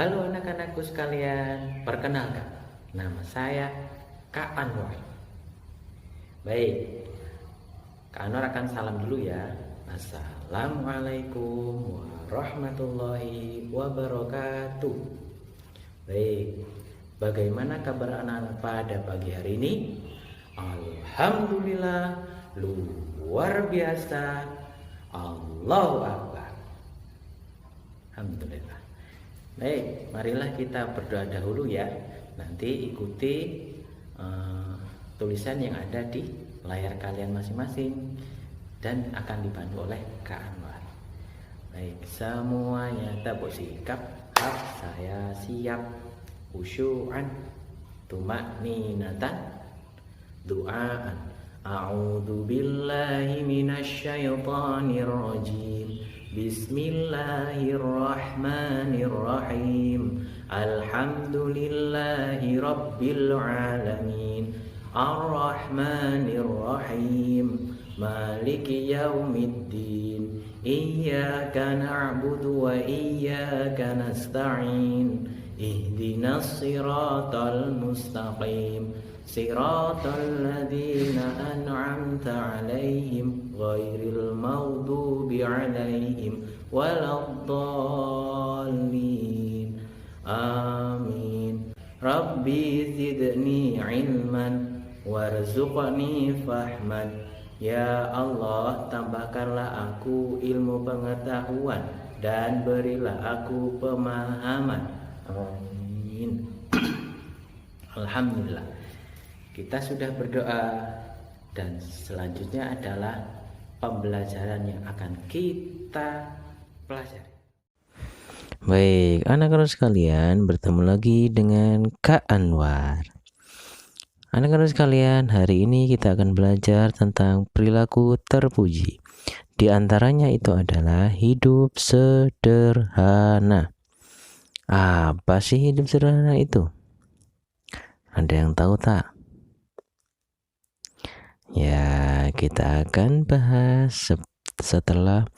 Halo anak-anakku sekalian, perkenalkan, nama saya Kak Anwar. Baik, Kak Anwar akan salam dulu ya. Assalamualaikum warahmatullahi wabarakatuh. Baik, bagaimana kabar anak-anak pada pagi hari ini? Alhamdulillah, luar biasa. Allahu Akbar. Alhamdulillah. Baik, marilah kita berdoa dahulu ya. Nanti ikuti tulisan yang ada di layar kalian masing-masing dan akan dibantu oleh Kak Anwar. Baik, semuanya tabuk sikap. Saya siap. Khusyu'an, tumakninatan, du'aan. A'udzu billahi minasyaitonir rajim. Bismillahirrahmanirrahim. Alhamdulillahi rabbil alamin. Ar-Rahmanir-Rahim. Maliki yaumiddin. Iyyaka na'budu wa iyyaka nasta'in. Ihdinas siratal mustaqim. Siratal ladzina an'amta 'alaihim ghairil maghdubi 'alaihim waladdallin. Amin. Rabbi zidni 'ilman warzuqni fahman. Ya Allah, tambahkanlah aku ilmu pengetahuan dan berilah aku pemahaman. Amin. Alhamdulillah, kita sudah berdoa dan selanjutnya adalah pembelajaran yang akan kita pelajari. Baik, anak-anak sekalian, bertemu lagi dengan Kak Anwar. Anak-anak sekalian, hari ini kita akan belajar tentang perilaku terpuji. Di antaranya itu adalah hidup sederhana. Apa sih hidup sederhana itu? Ada yang tahu tak? Ya, kita akan bahas setelah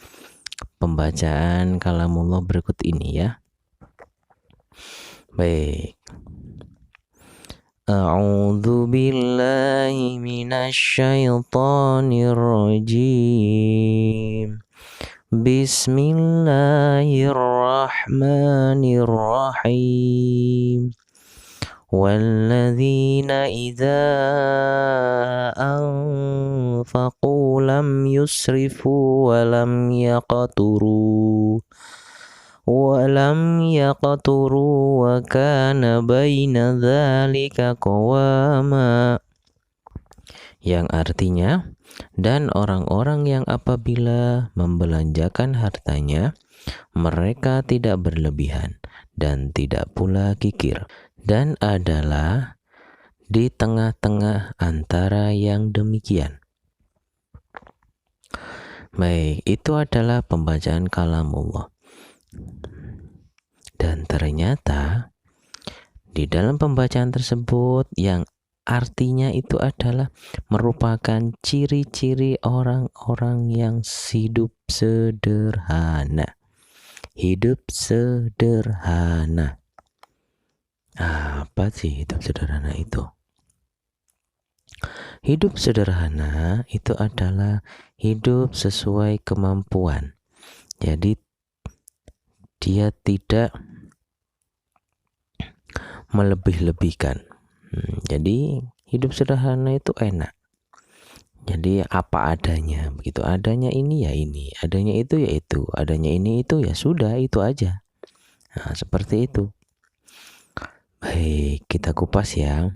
pembacaan kalamullah berikut ini ya. Baik. A'udzu billahi minasyaitonir rajim. Bismillahirrahmanirrahim. وَالَّذِينَ إِذَا أَنفَقُوا لَمْ يُسْرِفُوا وَلَمْ يَقْتُرُوا وَكَانَ بَيْنَ ذَلِكَ قَوَامًا. Yang artinya, dan orang-orang yang apabila membelanjakan hartanya, mereka tidak berlebihan dan tidak pula kikir, dan adalah di tengah-tengah antara yang demikian. Baik, itu adalah pembacaan kalamullah. Dan ternyata di dalam pembacaan tersebut yang artinya itu adalah merupakan ciri-ciri orang-orang yang hidup sederhana. Hidup sederhana. Apa sih hidup sederhana itu? Hidup sederhana itu adalah hidup sesuai kemampuan. Jadi dia tidak melebih-lebihkan. Jadi hidup sederhana itu enak. Jadi apa adanya, begitu adanya ini ya ini, adanya itu ya itu, adanya ini itu ya sudah itu aja. Seperti itu. Baik, kita kupas ya.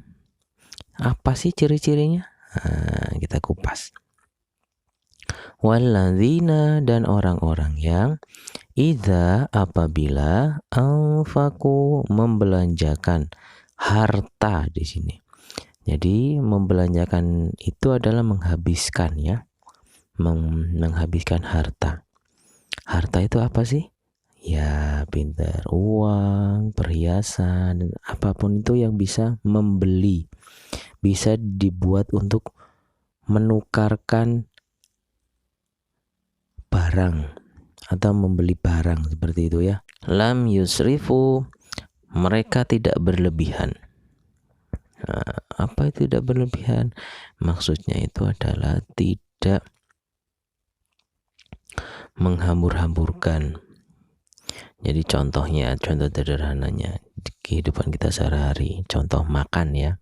Apa sih ciri-cirinya? Kita kupas. Walladzina, dan orang-orang yang idza, apabila anfaku, membelanjakan harta di sini. Jadi membelanjakan itu adalah menghabiskan ya. Menghabiskan harta. Harta itu apa sih? Ya, pintar, uang, perhiasan, apapun itu yang bisa membeli, bisa dibuat untuk menukarkan barang atau membeli barang seperti itu ya. Lam yusrifu, mereka tidak berlebihan. Nah, apa itu tidak berlebihan? Maksudnya itu adalah tidak menghambur-hamburkan. Jadi contoh sederhananya di kehidupan kita sehari-hari, contoh makan ya.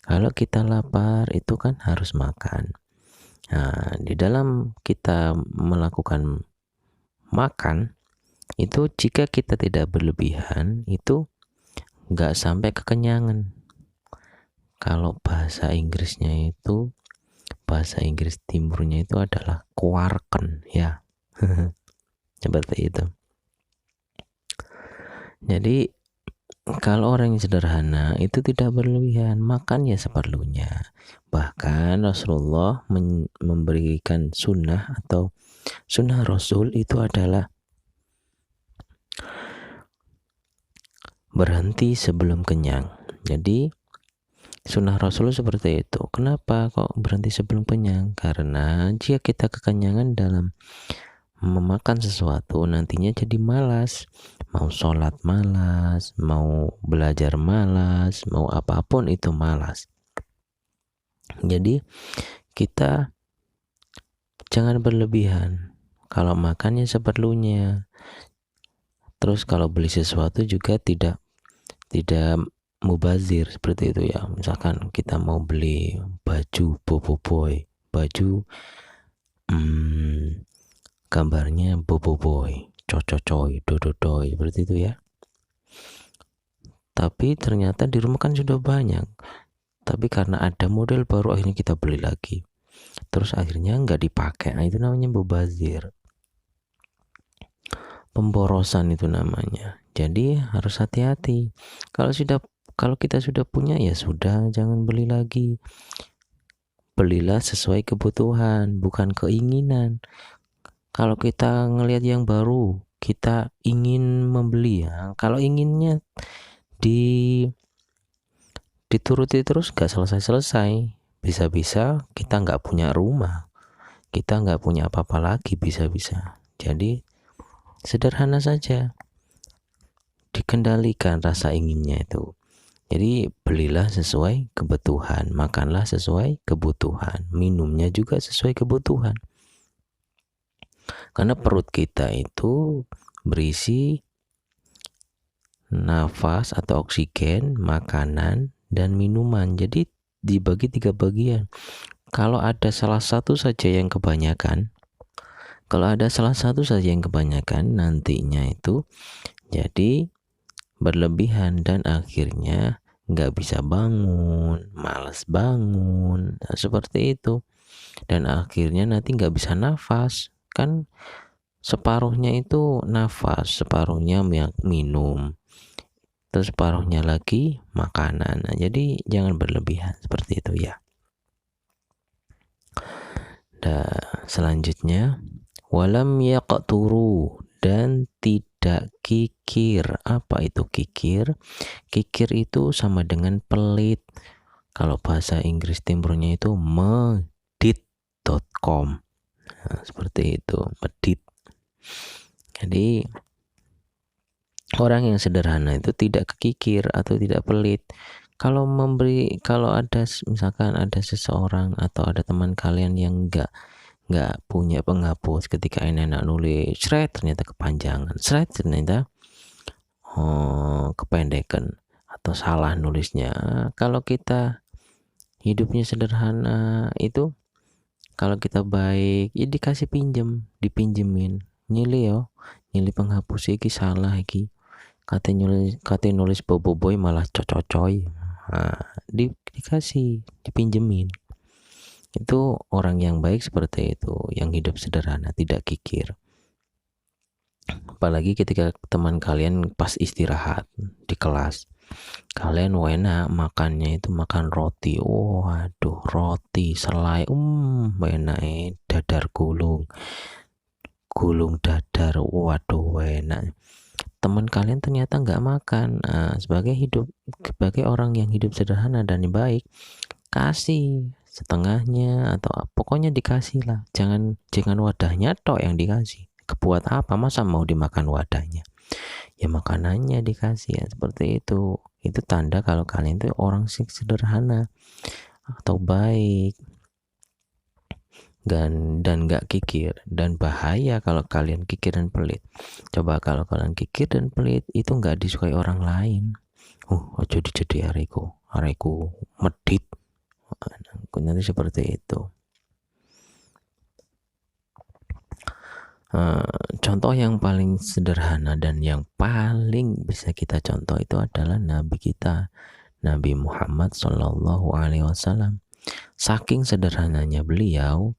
Kalau kita lapar itu kan harus makan. Nah, di dalam kita melakukan makan itu, jika kita tidak berlebihan, itu nggak sampai kekenyangan. Kalau bahasa Inggris timurnya itu adalah kuarken ya. Seperti itu. Jadi kalau orang yang sederhana itu tidak berlebihan, makan ya seperlunya. Bahkan Rasulullah memberikan sunnah atau sunnah Rasul itu adalah berhenti sebelum kenyang. Jadi sunnah Rasul seperti itu. Kenapa kok berhenti sebelum kenyang? Karena jika kita kekenyangan dalam memakan sesuatu, nantinya jadi malas. Mau sholat malas, mau belajar malas, mau apapun itu malas. Jadi kita jangan berlebihan. Kalau makannya seperlunya. Terus kalau beli sesuatu juga tidak mubazir seperti itu ya. Misalkan kita mau beli baju Bobo Boy, baju gambarnya Bobo Boy, cococoy, dododoy, seperti itu ya. Tapi ternyata di rumah kan sudah banyak. Tapi karena ada model baru akhirnya kita beli lagi. Terus akhirnya nggak dipakai. Nah, itu namanya mubazir. Pemborosan itu namanya. Jadi harus hati-hati. Kalau kita sudah punya ya sudah, jangan beli lagi. Belilah sesuai kebutuhan, bukan keinginan. Kalau kita ngelihat yang baru, kita ingin membeli ya. Kalau inginnya dituruti terus gak selesai-selesai. Bisa-bisa kita gak punya rumah, kita gak punya apa-apa lagi bisa-bisa. Jadi sederhana saja, dikendalikan rasa inginnya itu. Jadi belilah sesuai kebutuhan, makanlah sesuai kebutuhan, minumnya juga sesuai kebutuhan. Karena perut kita itu berisi nafas atau oksigen, makanan, dan minuman. Jadi dibagi 3 bagian. Kalau ada salah satu saja yang kebanyakan, nantinya itu jadi berlebihan dan akhirnya nggak bisa bangun, malas bangun, seperti itu. Dan akhirnya nanti nggak bisa nafas. Kan separuhnya itu nafas, separuhnya minum, terus separuhnya lagi makanan. Nah, jadi jangan berlebihan seperti itu ya. Dan selanjutnya, walam yaqturu, dan tidak kikir. Apa itu kikir? Kikir itu sama dengan pelit. Kalau bahasa Inggris timurnya itu medit.com. Nah, seperti itu, medit. Jadi orang yang sederhana itu tidak kikir atau tidak pelit. Kalau ada misalkan ada seseorang atau ada teman kalian yang nggak punya penghapus, ketika enak nulis ternyata kepanjangan, ternyata kependekan atau salah nulisnya. Kalau kita hidupnya sederhana itu, kalau kita baik ya dikasih dipinjemin, nyili penghapus iki salah iki, kate nulis Bobo Boy malah cococoy. Nah, dipinjemin. Itu orang yang baik seperti itu, yang hidup sederhana, tidak kikir. Apalagi ketika teman kalian pas istirahat di kelas, kalian enak makannya itu makan roti. Waduh, roti selai, enak, dadar gulung dadar, waduh enak. Teman kalian ternyata nggak makan. Nah, sebagai orang yang hidup sederhana dan baik, kasih setengahnya atau pokoknya dikasih lah. Jangan wadahnya tok yang dikasih. Kebuat apa, masa mau dimakan wadahnya? ya makanannya dikasih ya, seperti itu. Itu tanda kalau kalian itu orang sederhana atau baik dan nggak kikir. Dan bahaya kalau kalian kikir dan pelit. Coba kalau kalian kikir dan pelit itu nggak disukai orang lain. Ojo dijadi areku medit. Nanti seperti itu. Contoh yang paling sederhana dan yang paling bisa kita contoh itu adalah Nabi kita, Nabi Muhammad Shallallahu Alaihi Wasallam. Saking sederhananya beliau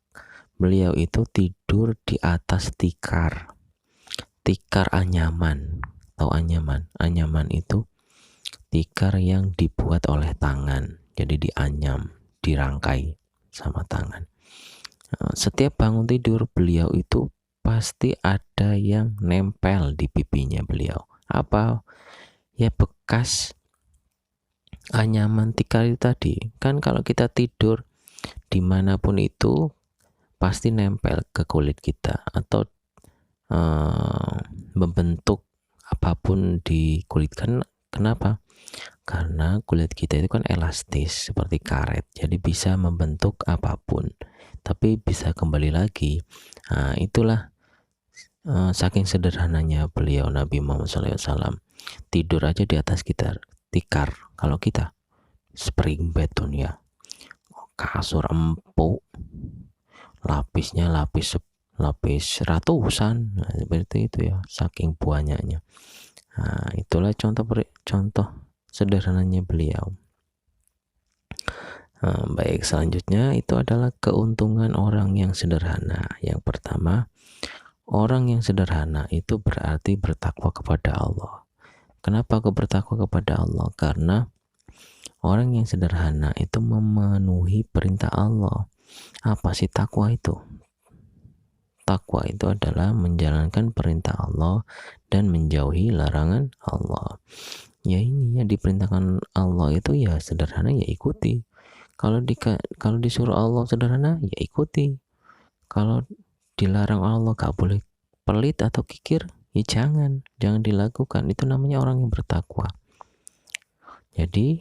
itu tidur di atas tikar anyaman. Tahu anyaman? Anyaman itu tikar yang dibuat oleh tangan, jadi dianyam, dirangkai sama tangan. Setiap bangun tidur beliau itu pasti ada yang nempel di pipinya beliau. Apa? Ya bekas anyaman tikar itu tadi. Kan kalau kita tidur dimanapun itu pasti nempel ke kulit kita atau membentuk apapun di kulit. Kan kenapa? Karena kulit kita itu kan elastis seperti karet, jadi bisa membentuk apapun tapi bisa kembali lagi. Itulah saking sederhananya beliau Nabi Muhammad SAW. Tidur aja di atas tikar. Kalau kita spring bed ya, kasur empuk, lapisnya lapis ratusan, seperti itu ya, saking banyaknya. Itulah contoh sederhananya beliau. Baik, selanjutnya itu adalah keuntungan orang yang sederhana. Yang pertama, orang yang sederhana itu berarti bertakwa kepada Allah. Kenapa aku bertakwa kepada Allah? Karena orang yang sederhana itu memenuhi perintah Allah. Apa sih takwa itu? Takwa itu adalah menjalankan perintah Allah dan menjauhi larangan Allah. Ya ini yang diperintahkan Allah itu ya sederhana, ya ikuti. Kalau disuruh Allah sederhana, ya ikuti. Kalau dilarang Allah gak boleh pelit atau kikir, ya jangan dilakukan. Itu namanya orang yang bertakwa. Jadi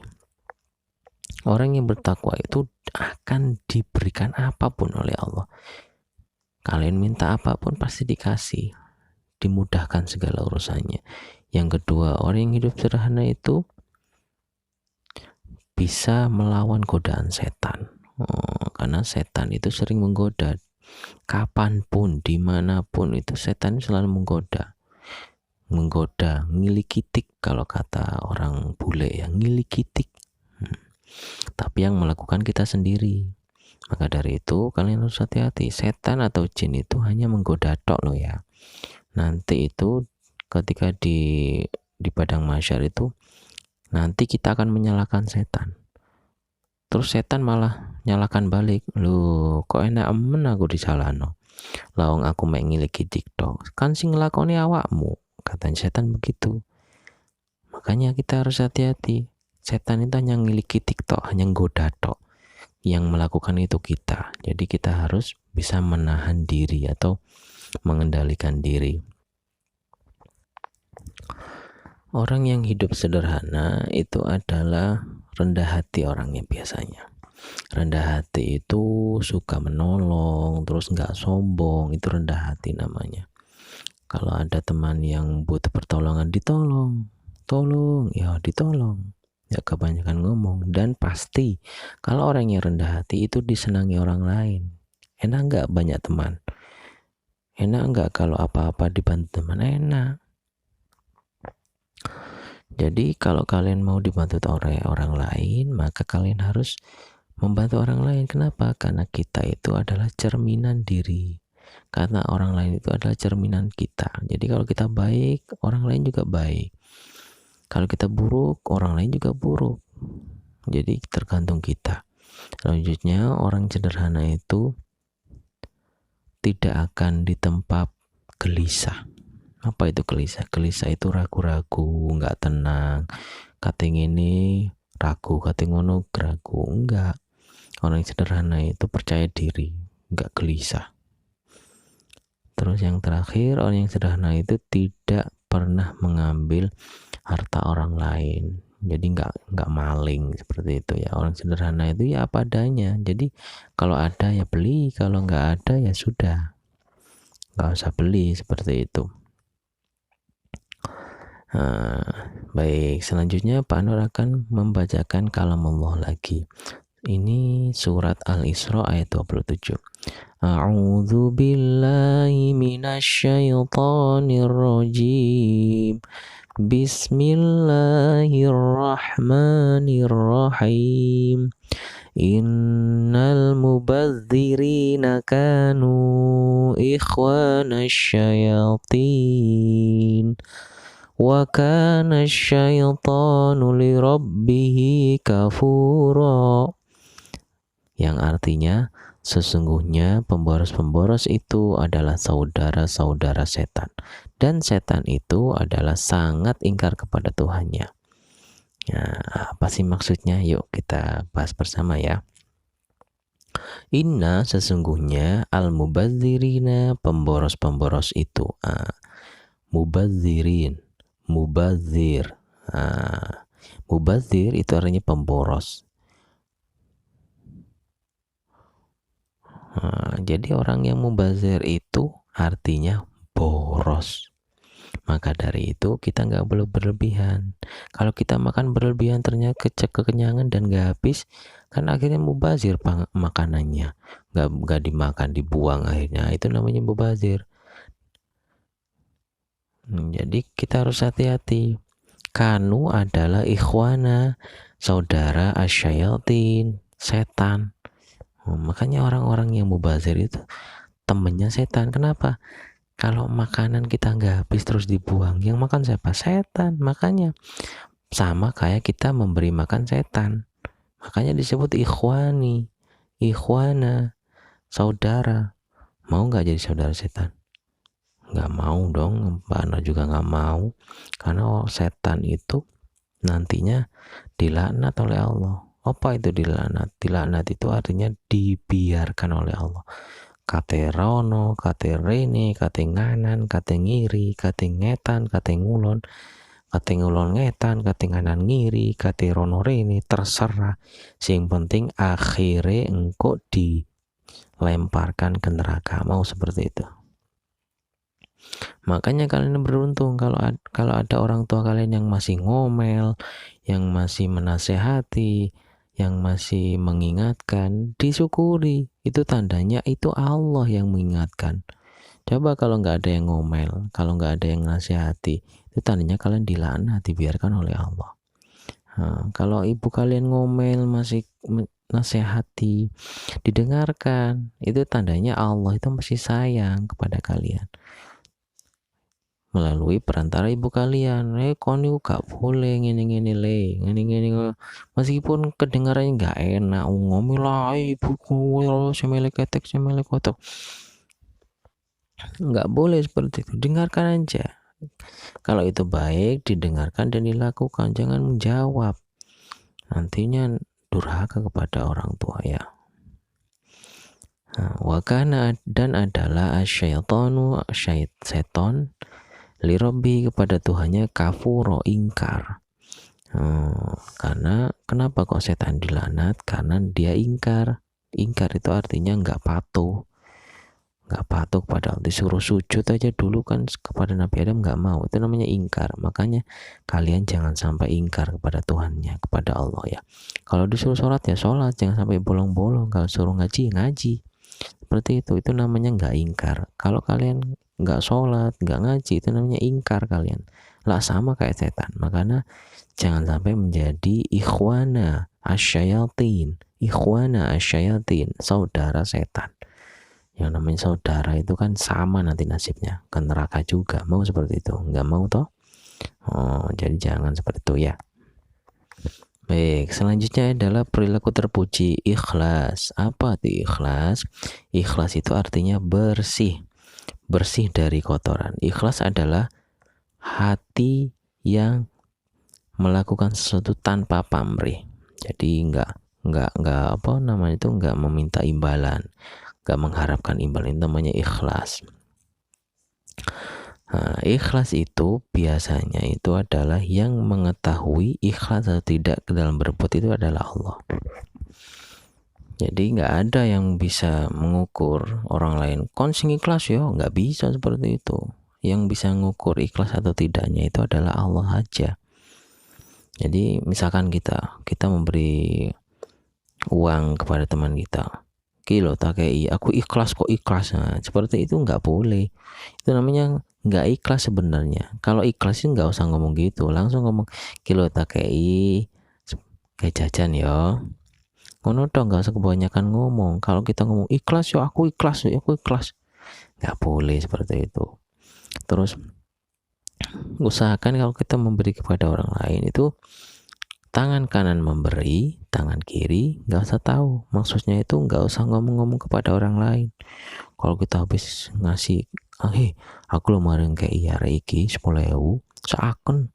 orang yang bertakwa itu akan diberikan apapun oleh Allah. Kalian minta apapun pasti dikasih, dimudahkan segala urusannya. Yang kedua, orang yang hidup sederhana itu bisa melawan godaan setan. Karena setan itu sering menggoda. Kapanpun, dimanapun itu setan selalu menggoda, ngilikitik kalau kata orang bule ya, ngilikitik. Tapi yang melakukan kita sendiri. Maka dari itu kalian harus hati-hati. Setan atau jin itu hanya menggoda tok loh ya. Nanti itu ketika di padang mahsyar itu nanti kita akan menyalahkan setan. Terus setan malah nyalakan balik. Loh, kok enak emen aku disalahno. Lawang aku mek ngiliki TikTok. Kan sing nglakoni awakmu. Katanya setan begitu. Makanya kita harus hati-hati. Setan itu hanya ngiliki TikTok, hanya nggoda tok. Yang melakukan itu kita. Jadi kita harus bisa menahan diri atau mengendalikan diri. Orang yang hidup sederhana itu adalah rendah hati orangnya biasanya. Rendah hati itu suka menolong, terus nggak sombong, itu rendah hati namanya. Kalau ada teman yang butuh pertolongan, ditolong, ya ditolong. Ya kebanyakan ngomong. Dan pasti kalau orang yang rendah hati itu disenangi orang lain. Enak nggak banyak teman? Enak nggak kalau apa-apa dibantu teman? Enak. Jadi kalau kalian mau dibantu oleh orang lain, maka kalian harus membantu orang lain. Kenapa? Karena kita itu adalah cerminan diri. Karena orang lain itu adalah cerminan kita. Jadi kalau kita baik, orang lain juga baik. Kalau kita buruk, orang lain juga buruk. Jadi tergantung kita. Selanjutnya, orang sederhana itu tidak akan ditempa gelisah. Apa itu gelisah? Gelisah itu ragu-ragu, nggak tenang. Kating ini ragu, kating ngono ragu. Enggak. Orang yang sederhana itu percaya diri, nggak gelisah. Terus yang terakhir, orang yang sederhana itu tidak pernah mengambil harta orang lain. Jadi nggak maling seperti itu ya. Orang sederhana itu ya apa adanya. Jadi kalau ada ya beli, kalau nggak ada ya sudah, nggak usah beli seperti itu. Baik, selanjutnya Pak Anwar akan membacakan kalam Allah lagi. Ini surat Al-Isra ayat 27. A'udzu billahi minasyaitonir rajim. Bismillahirrahmanirrahim. Innal mubadzirina kanu ikhwanasy syayatin wa kana syaitanu lirabbihi kafura. Yang artinya, sesungguhnya pemboros-pemboros itu adalah saudara-saudara setan, dan setan itu adalah sangat ingkar kepada Tuhannya. Nah, apa sih maksudnya? Yuk kita bahas bersama ya. Inna, sesungguhnya, al-mubadzirina, pemboros-pemboros itu. Mubadzirin, mubadzir. Mubadzir itu artinya pemboros. Jadi orang yang mubazir itu artinya boros. Maka dari itu kita nggak boleh berlebihan. Kalau kita makan berlebihan ternyata kekenyangan dan nggak habis, kan akhirnya mubazir makanannya. Nggak dimakan, dibuang akhirnya. Itu namanya mubazir. Jadi kita harus hati-hati. Kanu adalah ikhwana, saudara asyayatin, setan. Makanya orang-orang yang mubazir itu temennya setan. Kenapa? Kalau makanan kita nggak habis terus dibuang, yang makan siapa? Setan. Makanya sama kayak kita memberi makan setan. Makanya disebut ikhwani, ikhwana, saudara. Mau nggak jadi saudara setan? Nggak mau dong. Mbak Ana juga nggak mau, karena setan itu nantinya dilaknat oleh Allah. Apa itu dilaknat? Dilaknat itu artinya dibiarkan oleh Allah. Kate rono, kate rene, kate nganan, kate ngiri, kate ngetan, kate ngulon ngetan, kate nganan ngiri, kate rono rene, terserah. Sing penting akhirnya engkau dilemparkan ke neraka. Mau seperti itu. Makanya kalian beruntung kalau ada orang tua kalian yang masih ngomel, yang masih menasehati, yang masih mengingatkan, disyukuri. Itu tandanya itu Allah yang mengingatkan. Coba kalau nggak ada yang ngomel, kalau nggak ada yang nasihati, itu tandanya kalian dilaknat, dibiarkan oleh Allah. Kalau ibu kalian ngomel, masih nasihati, didengarkan, itu tandanya Allah itu masih sayang kepada kalian. Melalui perantara ibu kalian, kon niku gak boleh ngene-ngene le, ngene-ngene, meskipun kedengarannya gak enak, ngomel lah ibuku semele ketek semele kotok, nggak boleh seperti itu. Dengarkan aja. Kalau itu baik, didengarkan dan dilakukan, jangan menjawab, nantinya durhaka kepada orang tua ya. Wakana, dan adalah asyaitonu, seton, lirabbi, kepada Tuhannya, kafuro, ingkar. Karena kenapa kok setan dilaknat? Karena dia ingkar. Ingkar itu artinya nggak patuh kepada Allah. Disuruh sujud aja dulu kan kepada Nabi Adam nggak mau, itu namanya ingkar. Makanya kalian jangan sampai ingkar kepada Tuhannya, kepada Allah ya. Kalau disuruh sholat ya sholat, jangan sampai bolong-bolong. Kalau suruh ngaji ngaji, seperti itu namanya nggak ingkar. Kalau kalian nggak sholat, nggak ngaji, itu namanya ingkar kalian. Lah sama kayak setan. Makanya jangan sampai menjadi ikhwana asyayatin, saudara setan. Yang namanya saudara itu kan sama nanti nasibnya, ke neraka juga. Mau seperti itu? Nggak mau toh? Jadi jangan seperti itu ya. Baik, selanjutnya adalah perilaku terpuji, ikhlas. Apa itu ikhlas? Ikhlas itu artinya bersih dari kotoran. Ikhlas adalah hati yang melakukan sesuatu tanpa pamrih. Jadi enggak meminta imbalan, enggak mengharapkan imbalan, itu namanya ikhlas. Nah, ikhlas itu biasanya itu adalah yang mengetahui ikhlas atau tidak ke dalam berbuat itu adalah Allah. Jadi nggak ada yang bisa mengukur orang lain konsing ikhlas ya, nggak bisa seperti itu. Yang bisa mengukur ikhlas atau tidaknya itu adalah Allah aja. Jadi misalkan kita memberi uang kepada teman kita, kilo tak kei, aku ikhlas kok ikhlas. Nah, seperti itu nggak boleh. Itu namanya nggak ikhlas sebenarnya. Kalau ikhlas sih nggak usah ngomong gitu, langsung ngomong kilo tak kei, kayak jajan ya. Ngono dong, nggak usah kebanyakan ngomong. Kalau kita ngomong ikhlas ya, aku ikhlas ya, aku ikhlas, nggak boleh seperti itu. Terus usahakan kalau kita memberi kepada orang lain itu tangan kanan memberi, tangan kiri nggak usah tahu. Maksudnya itu nggak usah ngomong-ngomong kepada orang lain. Kalau kita habis ngasih, aku lo maring kayak iya reiki 10.000, seakan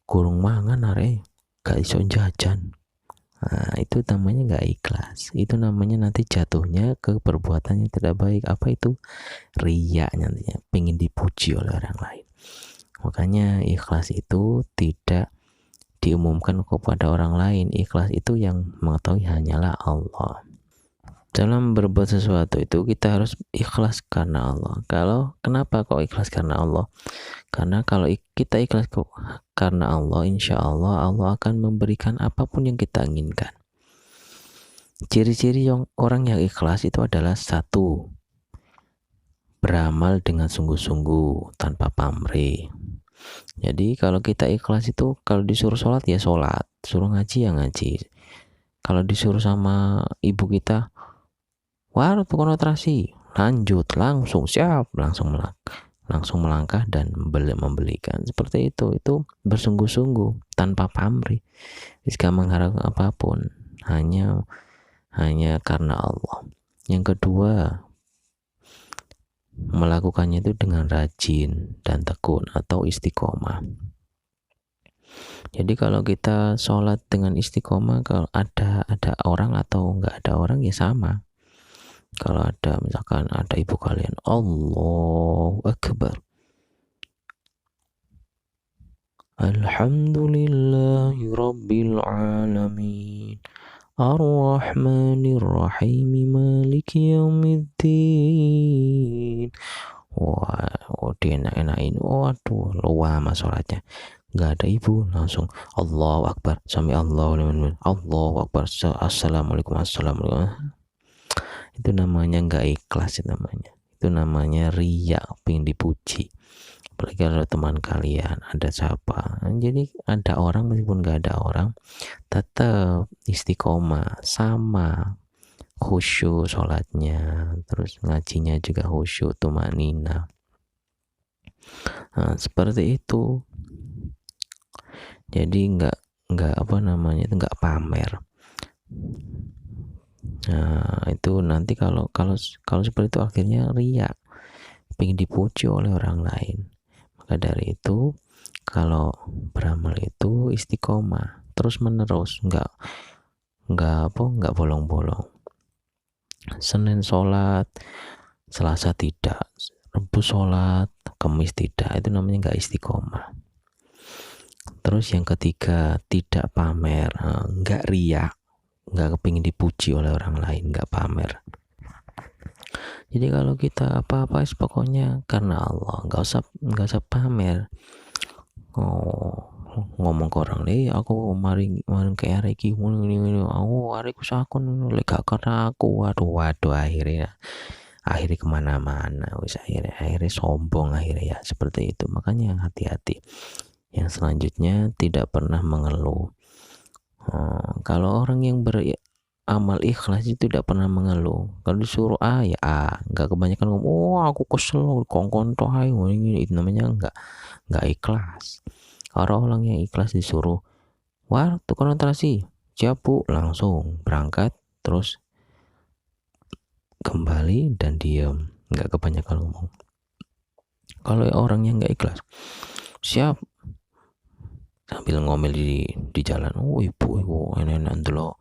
kurung mangan are, gak iso jajan. Nah, itu namanya nggak ikhlas. Itu namanya nanti jatuhnya ke perbuatan yang tidak baik. Apa itu? Riya nantinya, pengen dipuji oleh orang lain. Makanya ikhlas itu tidak diumumkan kepada orang lain. Ikhlas itu yang mengetahui hanyalah Allah. Dalam berbuat sesuatu itu kita harus ikhlas karena Allah. Kenapa kok ikhlas karena Allah? Karena kalau kita ikhlas karena Allah, insya Allah Allah akan memberikan apapun yang kita inginkan. Ciri-ciri orang yang ikhlas itu adalah satu, beramal dengan sungguh-sungguh tanpa pamrih. Jadi kalau kita ikhlas itu, kalau disuruh sholat ya sholat, suruh ngaji ya ngaji. Kalau disuruh sama ibu kita, wah konsentrasi, lanjut, langsung siap, langsung melangkah dan membelikan. Seperti itu bersungguh-sungguh tanpa pamrih, jika mengharap apapun, hanya karena Allah. Yang kedua, melakukannya itu dengan rajin dan tekun atau istiqomah. Jadi kalau kita sholat dengan istiqomah, kalau ada orang atau nggak ada orang ya sama. Kalau ada, misalkan ada ibu kalian, Allahu Akbar, Alhamdulillahi Rabbil Alamin, Ar-Rahmanir-Rahim, Maliki Yaumiddin. Wah, dienak-enakin, waduh, lama sholatnya. Gak ada ibu, langsung Allahu Akbar, sami Allahu Akbar, Assalamualaikum, Assalamualaikum. Itu namanya gak ikhlas, itu namanya riya, pengen dipuji. Apalagi kalau teman kalian ada siapa, jadi ada orang meskipun gak ada orang, tetap istiqomah, sama khusyuk sholatnya, terus ngajinya juga khusyuk, tumanina. Nah, seperti itu. Jadi nggak nggak pamer. Nah, itu nanti kalau seperti itu akhirnya riya, pengen dipuji oleh orang lain. Maka dari itu, kalau beramal itu istiqomah terus menerus, nggak bolong-bolong. Senin sholat, Selasa tidak, Rabu sholat, Kamis tidak, itu namanya nggak istiqomah. Terus yang ketiga, tidak pamer, nggak riya, nggak kepingin dipuji oleh orang lain, nggak pamer. Jadi kalau kita apa-apa pokoknya karena Allah, nggak usah pamer. Ngomong ke orang nih, aku kemarin kayak hari ini, aku hari kusakon lek gak karena aku, waduh akhirnya kemana-mana, akhirnya sombong akhirnya ya, seperti itu. Makanya hati-hati. Yang selanjutnya, tidak pernah mengeluh. Kalau orang yang beramal ikhlas itu tidak pernah mengeluh. Kalau disuruh A ya A, nggak kebanyakan ngomong, aku kesel, kongkon toh, ini, itu namanya nggak ikhlas. Orang yang ikhlas disuruh, wah tuh konsentrasi, siap bu, langsung berangkat, terus kembali dan diam, nggak kebanyakan ngomong. Kalau orang yang nggak ikhlas, siap, sambil ngomel di jalan, ibu enak dulu,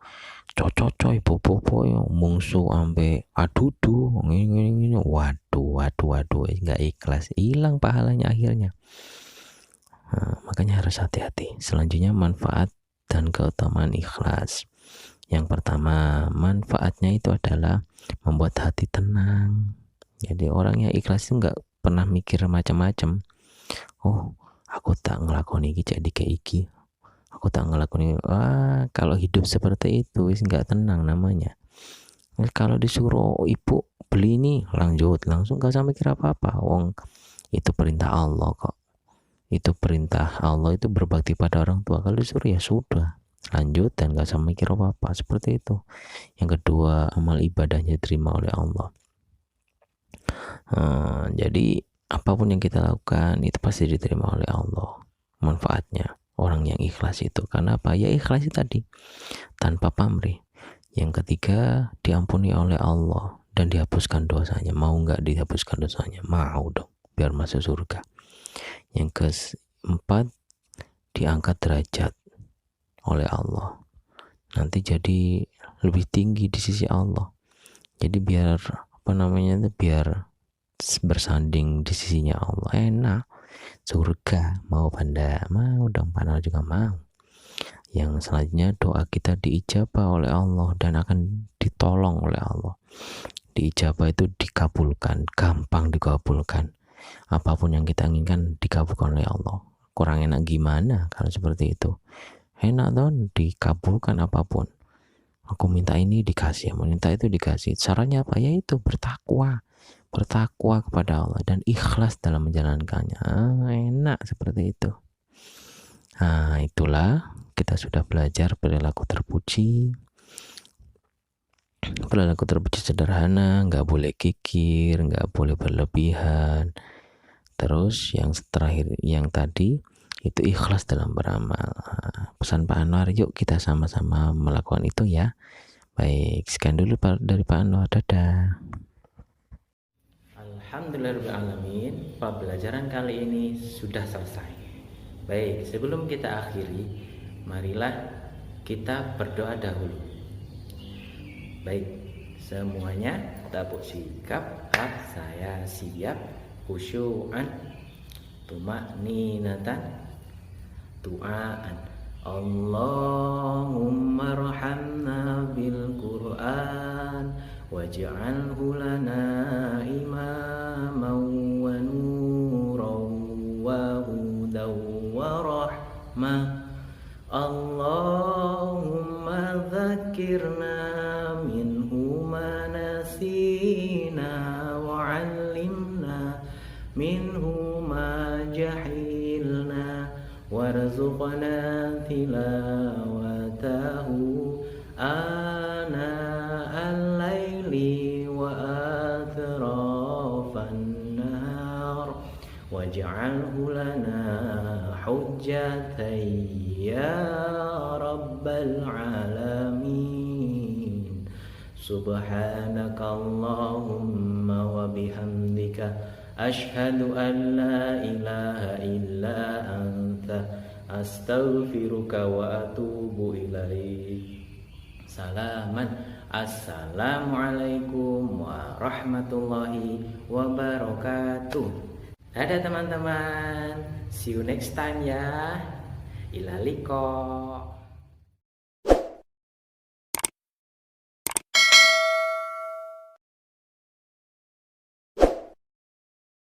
cocok bobo yang mungsu ambe adudu, ini, waduh waduh nggak ikhlas, hilang pahalanya akhirnya. Makanya harus hati-hati. Selanjutnya manfaat dan keutamaan ikhlas. Yang pertama, manfaatnya itu adalah membuat hati tenang. Jadi orang yang ikhlas itu nggak pernah mikir macam-macam. Oh, aku tak ngelakoni iki jadi kayak iki. Aku tak ngelakoni. Kalau hidup seperti itu wis nggak tenang namanya. Kalau disuruh ibu beli ini, langsung gak usah mikir apa-apa. Wong itu perintah Allah kok. Itu perintah Allah, itu berbakti pada orang tua. Kalau disuruh ya sudah, lanjut dan gak usah mikir apa-apa, seperti itu. Yang kedua, amal ibadahnya diterima oleh Allah. Jadi apapun yang kita lakukan itu pasti diterima oleh Allah. Manfaatnya orang yang ikhlas itu, karena apa? Ya ikhlas itu tadi, tanpa pamrih. Yang ketiga, diampuni oleh Allah dan dihapuskan dosanya. Mau nggak dihapuskan dosanya? Mau dong, biar masuk surga. Yang keempat, diangkat derajat oleh Allah. Nanti jadi lebih tinggi di sisi Allah. Jadi biar biar bersanding di sisinya Allah. Enak, surga. Mau Panda? Mau dong, Panda juga mau. Yang selanjutnya, doa kita diijabah oleh Allah dan akan ditolong oleh Allah. Diijabah itu dikabulkan, gampang dikabulkan. Apapun yang kita inginkan dikabulkan oleh Allah. Kurang enak gimana kalau seperti itu? Enak dong, dikabulkan apapun. Aku minta ini dikasih, minta itu dikasih. Caranya apa? Yaitu bertakwa kepada Allah dan ikhlas dalam menjalankannya. Enak seperti itu. Itulah kita sudah belajar perilaku terpuji. Perilaku terpuji sederhana, nggak boleh kikir, nggak boleh berlebihan. Terus yang terakhir, yang tadi itu ikhlas dalam beramal. Pesan Pak Anwar, yuk kita sama-sama melakukan itu ya. Baik, sekian dulu dari Pak Anwar. Dadah. Alhamdulillahirrahmanirrahim. Pembelajaran kali ini sudah selesai. Baik, sebelum kita akhiri, marilah kita berdoa dahulu. Baik, semuanya tabuk sikap, saya siap, khusyu'an, tuma'ninatan, tu'aan. Allahumma arhamna bil Qur'an waj'alhu lana imaman wa nuran wa hudan wa rahmah. Allahumma dzakirna minhu ma nasina wa 'allimna minhu ma jahilna warzuqna tilawatahu ana al-laili wa atrafan nahar waj'alhu lana hujjatan ya rabbal alamin. Subhanakallahumma wa bihamdika ashhadu an la ilaha illa anta astaghfiruka wa atubu ilaik. Salaman. Assalamualaikum warahmatullahi wabarakatuh. Dadah teman-teman. See you next time ya. Ila liko.